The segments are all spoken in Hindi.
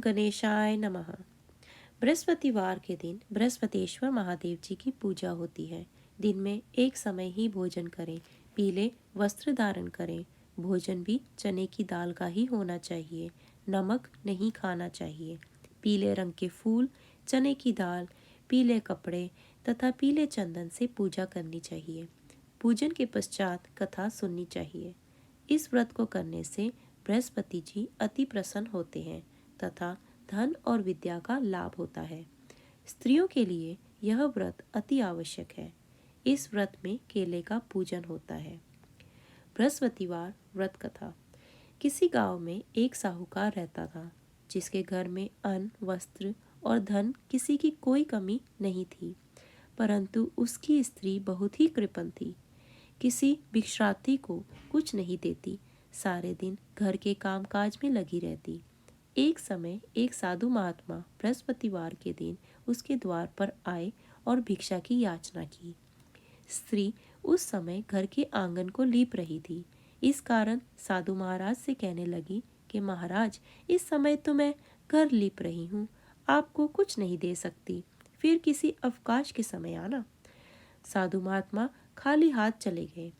गणेशाय नमः। बृहस्पतिवार के दिन बृहस्पतिश्वर महादेव जी की पूजा होती है। दिन में एक समय ही भोजन करें, पीले वस्त्र धारण करें। भोजन भी चने की दाल का ही होना चाहिए, नमक नहीं खाना चाहिए। पीले रंग के फूल, चने की दाल, पीले कपड़े तथा पीले चंदन से पूजा करनी चाहिए। पूजन के पश्चात कथा सुननी चाहिए। इस व्रत को करने से बृहस्पति जी अति प्रसन्न होते हैं तथा धन और विद्या का लाभ होता है। स्त्रियों के लिए यह व्रत अति आवश्यक है। इस व्रत में केले का पूजन होता है। बृहस्पतिवार व्रत कथा। किसी गांव में एक साहूकार रहता था, जिसके घर में अन्न, वस्त्र और धन किसी की कोई कमी नहीं थी। परंतु उसकी स्त्री बहुत ही कृपण थी, किसी भिक्षार्थी को कुछ नहीं देती, सारे दिन घर के कामकाज में लगी रहती। एक समय एक साधु महात्मा बृहस्पतिवार के दिन उसके द्वार पर आए और भिक्षा की याचना की। स्त्री उस समय घर के आंगन को लीप रही थी। इस कारण साधु महाराज से कहने लगी कि महाराज, इस समय तो मैं घर लीप रही हूँ, आपको कुछ नहीं दे सकती, फिर किसी अवकाश के समय आना। साधु महात्मा खाली हाथ चले गए।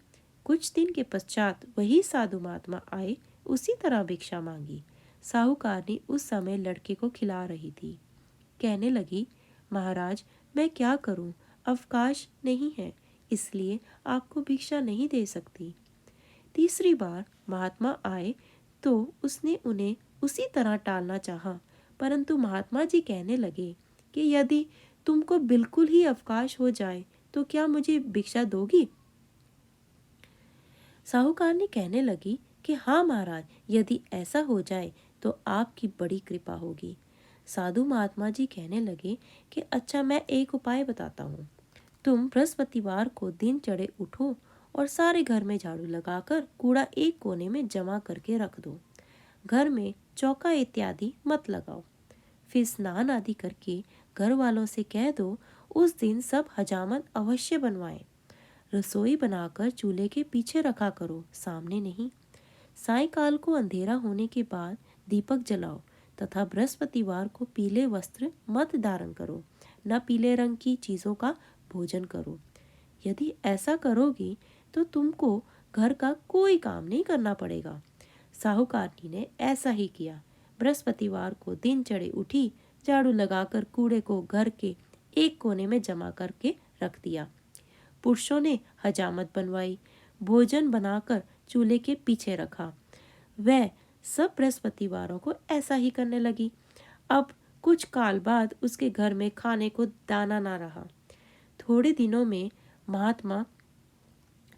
कुछ दिन के पश्चात वही साधु महात्मा आए, उसी तरह भिक्षा मांगी। साहूकारनी उस समय लड़के को खिला रही थी। कहने लगी, महाराज, मैं क्या करूं, अवकाश नहीं है, इसलिए आपको भिक्षा नहीं दे सकती। तीसरी बार महात्मा आए तो उसने उन्हें उसी तरह टालना चाहा, परंतु महात्मा जी कहने लगे कि यदि तुमको बिल्कुल ही अवकाश हो जाए तो क्या मुझे भिक्षा दोगी? साहूकारनी कहने लगी कि हाँ महाराज, यदि ऐसा हो जाए तो आपकी बड़ी कृपा होगी। साधु महात्मा जी कहने लगे कि अच्छा, मैं एक उपाय बताता हूँ। तुम बृहस्पतिवार को दिन चढ़े उठो और सारे घर में झाड़ू लगाकर कूड़ा एक कोने में जमा करके रख दो। घर में चौका इत्यादि मत लगाओ। फिर स्नान आदि करके घर वालों से कह दो उस दिन सब हजामत अवश्य बनवाएं। रसोई बनाकर चूल्हे के पीछे रखा करो, सामने नहीं। सायंकाल को अंधेरा होने के बाद दीपक जलाओ तथा बृहस्पतिवार को पीले वस्त्र मत धारण करो, न पीले रंग की चीजों का भोजन करो। यदि ऐसा करोगी तो तुमको घर का कोई काम नहीं करना पड़ेगा। साहूकारनी ने ऐसा ही किया। बृहस्पतिवार को दिन चढ़े उठी, झाड़ू लगाकर कूड़े को घर के एक कोने में जमा करके रख दिया। पुरुषों ने हजामत बनवाई, भोजन बनाकर चूल्हे के पीछे रखा। वह सब बृहस्पतिवारों को ऐसा ही करने लगी। अब कुछ काल बाद उसके घर में खाने को दाना ना रहा। थोड़े दिनों में महात्मा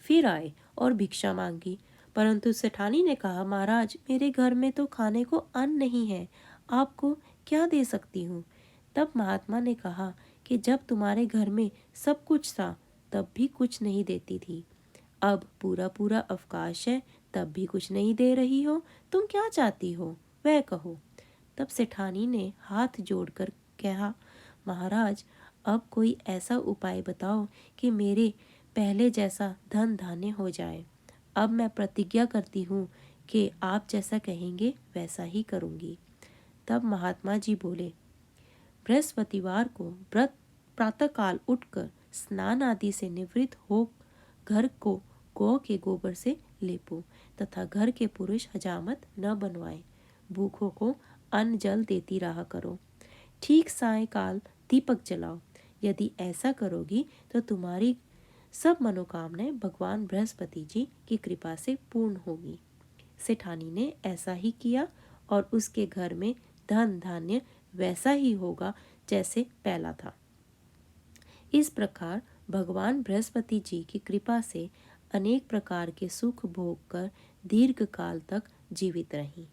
फिर आए और भिक्षा मांगी, परंतु सेठानी ने कहा, महाराज, मेरे घर में तो खाने को अन्न नहीं है, आपको क्या दे सकती हूँ। तब महात्मा ने कहा कि जब तुम्हारे घर में सब कुछ था तब भी कुछ नहीं देती थी, अब पूरा पूरा अवकाश है तब भी कुछ नहीं दे रही हो, तुम क्या चाहती हो वह कहो। तब सेठानी ने हाथ जोड़कर कहा, महाराज, अब कोई ऐसा उपाय बताओ कि मेरे पहले जैसा धन धान्य हो जाए। अब मैं प्रतिज्ञा करती हूँ कि आप जैसा कहेंगे वैसा ही करूँगी। तब महात्मा जी बोले, बृहस्पतिवार को व्रत प्रातःकाल उठकर स्नान आदि से निवृत्त हो घर को गौ के गोबर से लेपो तथा घर के पुरुष हजामत न बनवाएं। भूखों को अन्न जल देती रहा करो। ठीक सायंकाल दीपक जलाओ। यदि ऐसा करोगी तो तुम्हारी सब मनोकामनाएं भगवान बृहस्पति जी की कृपा से पूर्ण होगी। सेठानी ने ऐसा ही किया और उसके घर में धन धान्य वैसा ही होगा जैसे पहला था। इस प्रकार भगवान बृहस्पति जी की कृपा से अनेक प्रकार के सुख भोग कर दीर्घ काल तक जीवित रही।